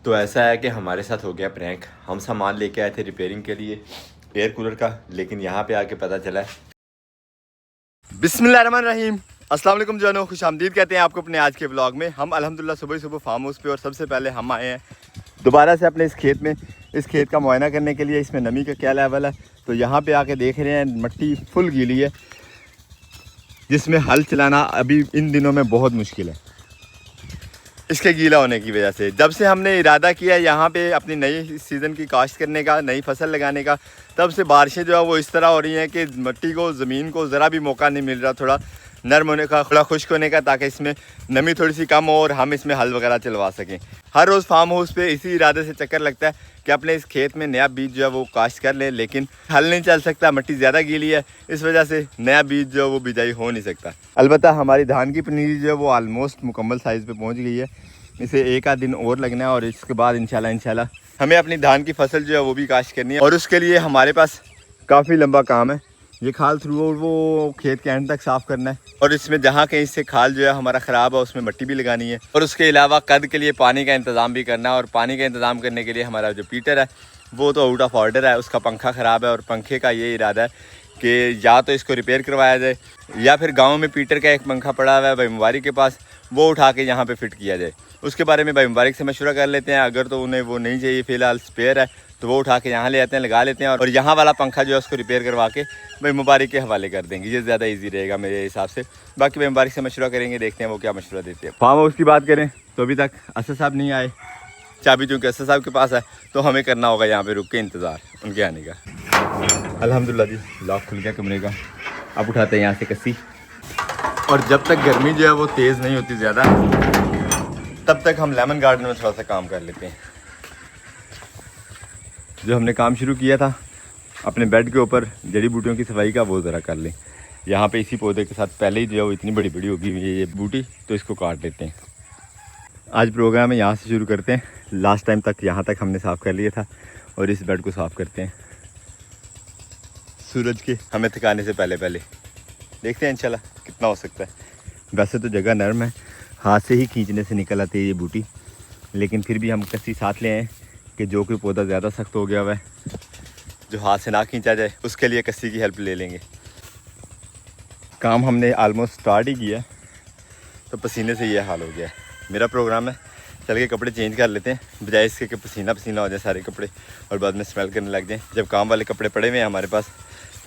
तो ऐसा है कि हमारे साथ हो गया प्रैंक। हम सामान लेके आए थे रिपेयरिंग के लिए एयर कूलर का, लेकिन यहाँ पे आके पता चला बिस्मिल्लाहिर्रहमानिर्रहीम। अस्सलाम वालेकुम जानो, खुश आमदीद कहते हैं आपको अपने आज के ब्लॉग में। हम अल्हम्दुलिल्लाह सुबह सुबह फार्म हाउस पे, और सबसे पहले हम आए हैं दोबारा से अपने इस खेत में, इस खेत का मुआयना करने के लिए, इसमें नमी का क्या लेवल है। तो यहाँ पे आके देख रहे हैं मिट्टी फुल गीली है, जिसमें हल चलाना अभी इन दिनों में बहुत मुश्किल है इसके गीला होने की वजह से। जब से हमने इरादा किया यहाँ पे अपनी नई सीज़न की काश्त करने का, नई फसल लगाने का, तब से बारिशें जो है वो इस तरह हो रही हैं कि मिट्टी को, ज़मीन को ज़रा भी मौका नहीं मिल रहा थोड़ा नरम होने का, थोड़ा खुश्क होने का, ताकि इसमें नमी थोड़ी सी कम हो और हम इसमें हल वगैरह चलवा सकें। हर रोज़ फार्म हाउस पे इसी इरादे से चक्कर लगता है कि अपने इस खेत में नया बीज जो है वो काश्त कर लें, लेकिन हल नहीं चल सकता, मिट्टी ज़्यादा गीली है, इस वजह से नया बीज जो है वो बिजाई हो नहीं सकता। अलबत्ता हमारी धान की पनीरी जो है वो आलमोस्ट मुकम्मल साइज़ पे पहुंच गई है। इसे एक आध दिन और लगना है और इसके बाद इंशाल्लाह हमें अपनी धान की फसल जो है वो भी काश्त करनी है, और उसके लिए हमारे पास काफ़ी लंबा काम है। ये खाल थ्रू वो खेत के एंड तक साफ़ करना है, और इसमें जहाँ कहीं से खाल जो है हमारा ख़राब है उसमें मिट्टी भी लगानी है, और उसके अलावा कद के लिए पानी का इंतज़ाम भी करना है। और पानी का इंतज़ाम करने के लिए हमारा जो पीटर है वो तो आउट ऑफ ऑर्डर है, उसका पंखा ख़राब है, और पंखे का ये इरादा है कि या तो इसको रिपेयर करवाया जाए, या फिर गाँव में पीटर का एक पंखा पड़ा हुआ है भाई मुबारक के पास, वो उठा के यहाँ पर फिट किया जाए। उसके बारे में भाई मुबारक से मशवरा कर लेते हैं। अगर तो उन्हें वो नहीं चाहिए, फ़िलहाल स्पेयर है, तो वो उठा के यहाँ ले आते हैं, लगा लेते हैं, और यहाँ वाला पंखा जो है उसको रिपेयर करवा के भाई मुबारक के हवाले कर देंगे। ये ज़्यादा इजी रहेगा मेरे हिसाब से। बाकी भाई मुबारक से मशवरा करेंगे, देखते हैं वो क्या मशवरा देते हैं। फार्म हाउस की बात करें तो अभी तक असद साहब नहीं आए, चाबी चूँकि असद साहब के पास है, तो हमें करना होगा यहाँ पे रुक के इंतज़ार उनके आने का। अल्हम्दुलिल्लाह जी, लॉक खुल गया कमरे का। अब उठाते हैं यहाँ से कस्सी, और जब तक गर्मी जो है वो तेज़ नहीं होती ज़्यादा, तब तक हम लेमन गार्डन में थोड़ा सा काम कर लेते हैं। जो हमने काम शुरू किया था अपने बेड के ऊपर जड़ी बूटियों की सफाई का, वो ज़रा कर लें। यहाँ पे इसी पौधे के साथ पहले ही जो है वो इतनी बड़ी बड़ी होगी ये बूटी, तो इसको काट लेते हैं। आज प्रोग्राम है यहाँ से शुरू करते हैं। लास्ट टाइम तक यहाँ तक हमने साफ़ कर लिया था, और इस बेड को साफ़ करते हैं सूरज के हमें थकाने से पहले पहले। देखते हैं इंशाल्लाह कितना हो सकता है। वैसे तो जगह नरम है, हाथ से ही खींचने से निकल आती है ये बूटी, लेकिन फिर भी हम कस्सी साथ ले आए कि जो कोई पौधा ज़्यादा सख्त हो गया हुआ है, जो हाथ से ना खींचा जाए, उसके लिए कस्सी की हेल्प ले लेंगे। काम हमने आलमोस्ट स्टार्ट ही किया, तो पसीने से ये हाल हो गया है। मेरा प्रोग्राम है चल के कपड़े चेंज कर लेते हैं, बजाय इसके कि पसीना पसीना हो जाए सारे कपड़े और बाद में स्मेल करने लग जाएँ। जब काम वाले कपड़े पड़े हुए हैं हमारे पास,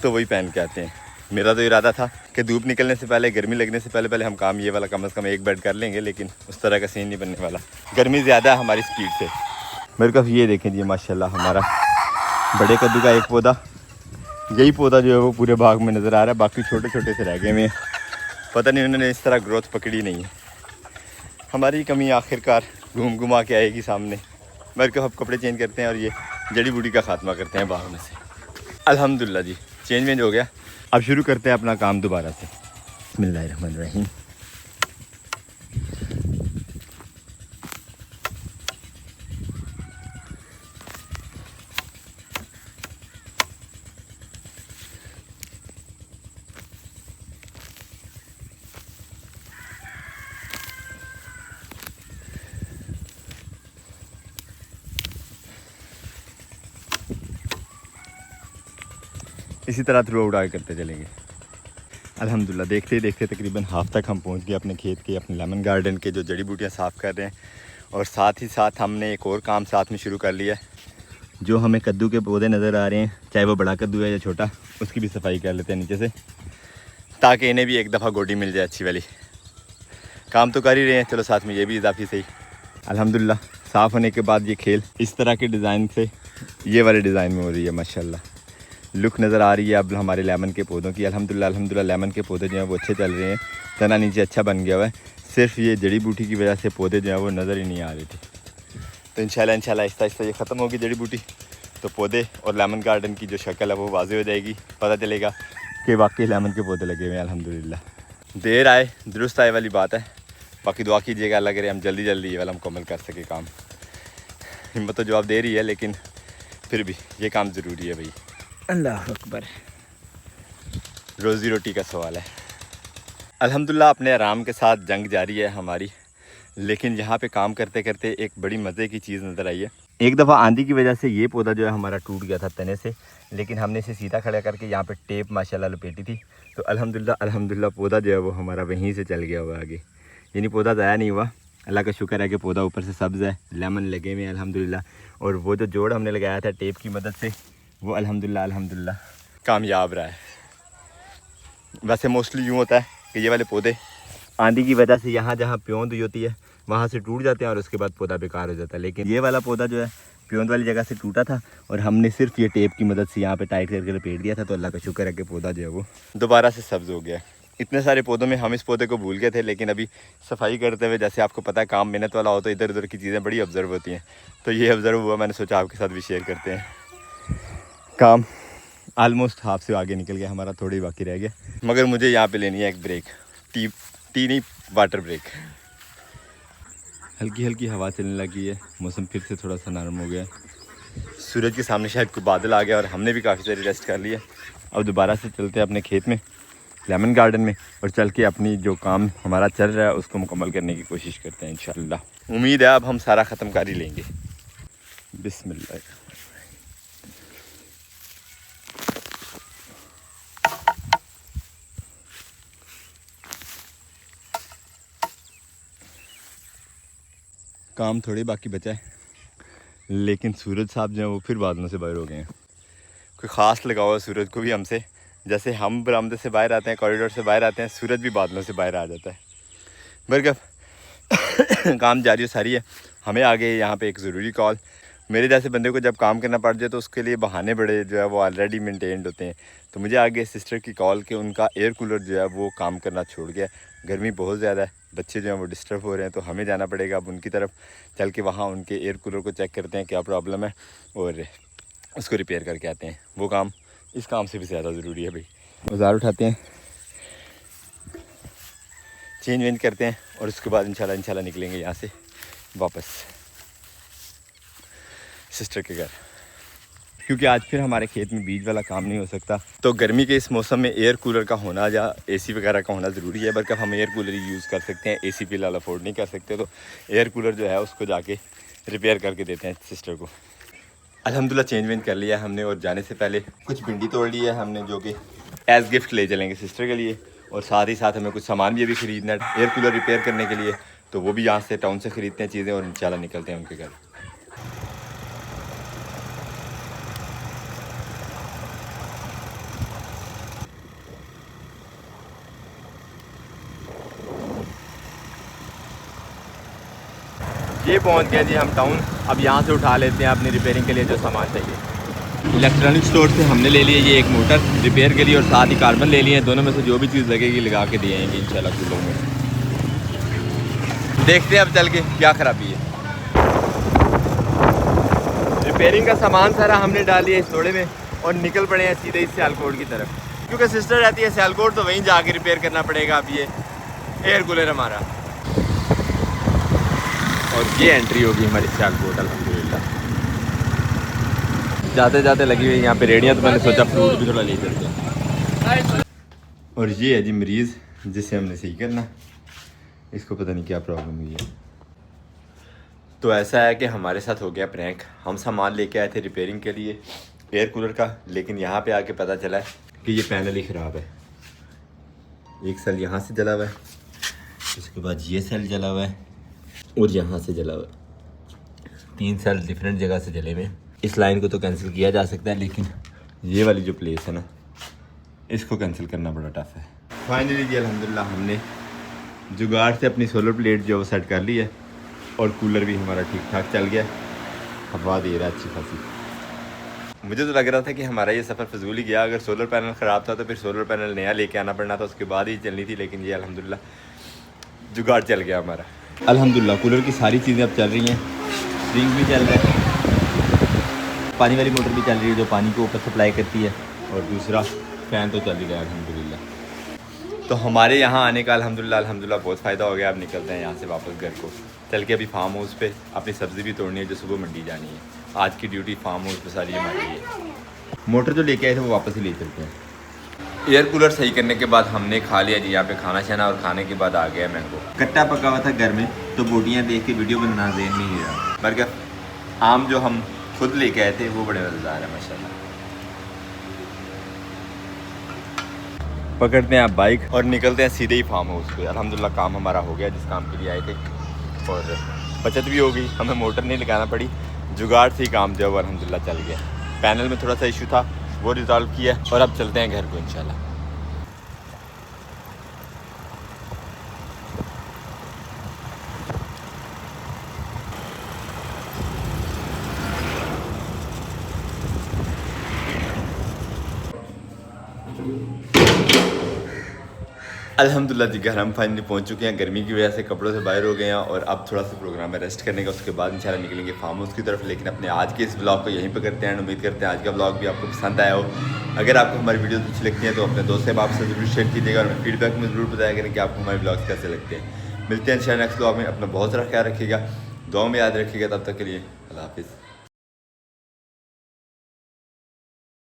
तो वही पहन के आते हैं। मेरा तो इरादा था कि धूप निकलने से पहले, गर्मी लगने से पहले पहले हम काम ये वाला कम से कम एक बेड कर लेंगे, लेकिन उस तरह का सीन नहीं बनने वाला। गर्मी ज़्यादा है हमारी स्पीड से। मेरे को ये देखें जी, माशाल्लाह हमारा बड़े कद्दू का एक पौधा, यही पौधा जो है वो पूरे बाग में नज़र आ रहा है, बाकी छोटे छोटे से रह गए हैं। पता नहीं उन्होंने इस तरह ग्रोथ पकड़ी नहीं है। हमारी कमी आखिरकार घूम घुमा के आएगी सामने। मेरे को अब कपड़े चेंज करते हैं और ये जड़ी बूटी का खात्मा करते हैं बाग में से। अल्हम्दुलिल्लाह जी, चेंज वेंज हो गया। अब शुरू करते हैं अपना काम दोबारा से। बिस्मिल्लाहिर्रहमानिर्रहीम। इसी तरह थ्रू आउट आगे करते चलेंगे। अल्हम्दुलिल्लाह देखते ही देखते तकरीबन हाफ तक हम पहुंच गए अपने खेत के, अपने लेमन गार्डन के जो जड़ी बूटियां साफ़ कर रहे हैं, और साथ ही साथ हमने एक और काम साथ में शुरू कर लिया है। जो हमें कद्दू के पौधे नज़र आ रहे हैं, चाहे वो बड़ा कद्दू है या छोटा, उसकी भी सफाई कर लेते हैं नीचे से, ताकि इन्हें भी एक दफ़ा गोडी मिल जाए अच्छी वाली। काम तो कर ही रहे हैं, चलो साथ में ये भी इजाफी सही। अल्हम्दुलिल्लाह साफ़ होने के बाद ये खेल इस तरह के डिज़ाइन से ये वाले डिज़ाइन में हो रही है। माशाल्लाह लुक नज़र आ रही है अब हमारे लेमन के पौधों की। अल्हम्दुलिल्लाह लेमन के पौधे जो हैं वो अच्छे चल रहे हैं, तना नीचे अच्छा बन गया हुआ है। सिर्फ ये जड़ी बूटी की वजह से पौधे जो हैं वो नज़र ही नहीं आ रहे थे। तो इंशाल्लाह आहिस्ता आहिस्ता ये ख़त्म होगी जड़ी बूटी, तो पौधे और लेमन गार्डन की जो शक्ल है वो वाज़ेह हो जाएगी। पता चलेगा कि वाकई लेमन के पौधे लगे हुए हैं। अल्हम्दुलिल्लाह देर आए दुरुस्त आए वाली बात है। बाकी दुआ कीजिएगा अल्लाह करे हम जल्दी जल्दी ये वाला मुकम्मल कर सके काम। हिम्मत तो जवाब दे रही है, लेकिन फिर भी ये काम ज़रूरी है भाई। अल्लाह अकबर, रोज़ी रोटी का सवाल है। अल्हम्दुलिल्लाह अपने आराम के साथ जंग जारी है हमारी। लेकिन यहाँ पे काम करते करते एक बड़ी मज़े की चीज़ नज़र आई है। एक दफ़ा आंधी की वजह से ये पौधा जो है हमारा टूट गया था तने से, लेकिन हमने इसे सीधा खड़ा करके यहाँ पे टेप माशाल्लाह लपेटी थी, तो अल्हम्दुलिल्लाह पौधा जो है वो हमारा वहीं से चल गया हुआ आगे, यानी पौधा ज़ाया नहीं हुआ। अल्लाह का शुक्र है कि पौधा ऊपर से सब्ज़ है, लेमन लगे हुए हैं अल्हम्दुलिल्लाह। और वो जो जोड़ हमने लगाया था टेप की मदद से वो अल्हम्दुलिल्लाह कामयाब रहा है। वैसे मोस्टली यूँ होता है कि ये वाले पौधे आंधी की वजह से यहाँ जहाँ प्योंद हुई होती है वहाँ से टूट जाते हैं और उसके बाद पौधा बेकार हो जाता है, लेकिन ये वाला पौधा जो है प्योंद वाली जगह से टूटा था और हमने सिर्फ ये टेप की मदद से यहाँ पे टाइट करके लपेट दिया था, तो अल्लाह का शुक्र है कि पौधा जो है वो दोबारा से सब्ज़ हो गया। इतने सारे पौधों में हम इस पौधे को भूल गए थे, लेकिन अभी सफाई करते हुए, जैसे आपको पता है काम मेहनत वाला हो तो इधर उधर की चीज़ें बड़ी ऑब्ज़र्व होती हैं, तो ये ऑब्ज़र्व हुआ, मैंने सोचा आपके साथ भी शेयर करते हैं। काम आलमोस्ट हाफ से आगे निकल गया हमारा, थोड़ी बाकी रह गया, मगर मुझे यहाँ पे लेनी है एक ब्रेक, टी नहीं वाटर ब्रेक। हल्की हल्की हवा चलने लगी है, मौसम फिर से थोड़ा सा नरम हो गया, सूरज के सामने शायद कोई बादल आ गया और हमने भी काफ़ी सारी रेस्ट कर ली है। अब दोबारा से चलते हैं अपने खेत में, लेमन गार्डन में, और चल के अपनी जो काम हमारा चल रहा है उसको मुकम्मल करने की कोशिश करते हैं इंशाअल्लाह। उम्मीद है अब हम सारा ख़त्म कर ही लेंगे। बिस्मिल्लाह। काम थोड़ी बाकी बचा है, लेकिन सूरज साहब जो हैं वो फिर बादलों से बाहर हो गए हैं। कोई ख़ास लगाव है सूरज को भी हमसे, जैसे हम बरामदे से बाहर आते हैं, कॉरिडोर से बाहर आते हैं, सूरज भी बादलों से बाहर आ जाता है। बरकब काम जारी सारी है। हमें आगे यहाँ पे एक ज़रूरी कॉल, मेरे जैसे बंदे को जब काम करना पड़ जाए तो उसके लिए बहाने बड़े जो है वो ऑलरेडी मेंटेन्ड होते हैं, तो मुझे आगे सिस्टर की कॉल के उनका एयर कूलर जो है वो काम करना छोड़ गया। गर्मी बहुत ज़्यादा है, बच्चे जो हैं वो डिस्टर्ब हो रहे हैं, तो हमें जाना पड़ेगा अब उनकी तरफ, चल के वहाँ उनके एयर कूलर को चेक करते हैं क्या प्रॉब्लम है और उसको रिपेयर करके आते हैं। वो काम इस काम से भी ज़्यादा ज़रूरी है भाई। औजार उठाते हैं, चेंज वेंज करते हैं और उसके बाद इंशाल्लाह निकलेंगे यहाँ से वापस सिस्टर के घर, क्योंकि आज फिर हमारे खेत में बीज वाला काम नहीं हो सकता। तो गर्मी के इस मौसम में एयर कूलर का होना या एसी वगैरह का होना ज़रूरी है, बल्कि हम एयर कूलर ही यूज़ कर सकते हैं, एसी फिलहाल अफोर्ड नहीं कर सकते, तो एयर कूलर जो है उसको जाके रिपेयर करके देते हैं सिस्टर को। अल्हम्दुलिल्लाह चेंज वेंज कर लिया हमने, और जाने से पहले कुछ भिंडी तोड़ ली है हमने, जो कि एज़ गिफ्ट ले चलेंगे सिस्टर के लिए, और साथ ही साथ हमें कुछ सामान भी अभी ख़रीदना है एयर कूलर रिपेयर करने के लिए, तो वो भी यहाँ से टाउन से ख़रीदते हैं चीज़ें और इंशाल्लाह निकलते हैं उनके घर। ये पहुंच गए जी हम टाउन। अब यहाँ से उठा लेते हैं अपनी रिपेयरिंग के लिए जो सामान चाहिए। इलेक्ट्रॉनिक स्टोर से हमने ले लिया ये एक मोटर रिपेयर के लिए, और साथ ही कार्बन ले लिए हैं। दोनों में से जो भी चीज़ लगेगी लगा के दिए जाएंगे इंशाल्लाह कूलों में। देखते हैं अब चल के क्या ख़राबी है। रिपेयरिंग का सामान सारा हमने डाल लिया इस थोड़े में और निकल पड़े हैं सीधे इस सियालकोट की तरफ, क्योंकि सिस्टर रहती है सियालकोट, तो वहीं जाके रिपेयर करना पड़ेगा अब ये एयर कूलर हमारा। और ये एंट्री होगी हमारी सियालकोट अल्हम्दुलिल्लाह। जाते जाते लगी हुई यहाँ पे रेडियाँ, तो मैंने सोचा फ्रूट भी थोड़ा ले चलते हैं। और ये है जी मरीज़ जिसे हमने सही करना, इसको पता नहीं क्या प्रॉब्लम हुई है। तो ऐसा है कि हमारे साथ हो गया प्रैंक। हम सामान लेके आए थे रिपेयरिंग के लिए एयर कूलर का, लेकिन यहाँ पे आके पता चला कि ये पैनल ही ख़राब है। एक सेल यहाँ से जला हुआ है, उसके बाद ये सेल जला हुआ है और यहाँ से जला हुआ है। 3 सेल डिफरेंट जगह से जले हुए। इस लाइन को तो कैंसिल किया जा सकता है, लेकिन ये वाली जो प्लेस है ना, इसको कैंसिल करना बड़ा टफ है। फाइनली जी अल्हम्दुलिल्लाह हमने जुगाड़ से अपनी सोलर प्लेट जो सेट कर ली है, और कूलर भी हमारा ठीक ठाक चल गया, हवा दे रहा है अच्छी खासी। मुझे तो लग रहा था कि हमारा ये सफ़र फजूल ही गया। अगर सोलर पैनल ख़राब था तो फिर सोलर पैनल नया लेके आना पड़ना था, उसके बाद ही चलनी थी, लेकिन ये अल्हम्दुलिल्लाह जुगाड़ चल गया हमारा। अल्हम्दुलिल्लाह कूलर की सारी चीज़ें अब चल रही हैं, स्प्रिंग भी चल रहा है, पानी वाली मोटर भी चल रही है जो पानी को ऊपर सप्लाई करती है, और दूसरा फ़ैन तो चल ही रहा है अल्हम्दुलिल्लाह। तो हमारे यहाँ आने का अल्हम्दुलिल्लाह बहुत फ़ायदा हो गया। अब निकलते हैं यहाँ से वापस घर को, चल के अभी फार्म हाउस पे अपनी सब्ज़ी भी तोड़नी है जो सुबह मंडी जानी है। आज की ड्यूटी फार्म हाउस पे सारी हमारी है। मोटर जो लेके आए थे वो वापस ही ले चलते हैं। एयर कूलर सही करने के बाद हमने खा लिया जी यहाँ पे खाना शाना, और खाने के बाद आ गया मैंगो। कट्टा पका हुआ था घर में, तो बोटियाँ देख के वीडियो बनाना ज़हन में नहीं रहा, बल्कि आम जो हम खुद लेके आए थे वो बड़े मज़ेदार है माशाल्लाह। पकड़ते हैं आप बाइक और निकलते हैं सीधे ही फार्म हाउस पे। अल्हम्दुलिल्लाह काम हमारा हो गया जिस काम के लिए आए थे, और बचत भी हो गई, हमें मोटर नहीं लगाना पड़ी, जुगाड़ से ही काम जो है वो अल्हम्दुलिल्लाह चल गया। पैनल में थोड़ा सा इशू था वो रिजॉल्व किया और अब चलते हैं घर को इंशाल्लाह। अल्हम्दुलिल्लाह जी घर हम फाइनली पहुंच चुके हैं। गर्मी की वजह से कपड़ों से बाहर हो गए हैं और अब थोड़ा सा प्रोग्राम है रेस्ट करने का, उसके बाद इंशाल्लाह निकलेंगे फार्म हाउस की तरफ। लेकिन अपने आज के इस ब्लॉग को यहीं पर करते हैं। उम्मीद करते हैं आज का ब्लॉग भी आपको पसंद आया हो। अगर आपको हमारी वीडियो अच्छी लगती है तो अपने दोस्त से आपसे ज़रूर शेयर कीजिएगा और फीडबैक में ज़रूर बताया करें कि आपको हमारे ब्लॉग्स कैसे लगते हैं। मिलते हैं इंशाल्लाह नेक्स्ट ब्लॉग में। अपना बहुत सारा ख्याल रखिएगा, दुआ में याद रखिएगा। तब तक के लिए अल्लाह हाफिज़।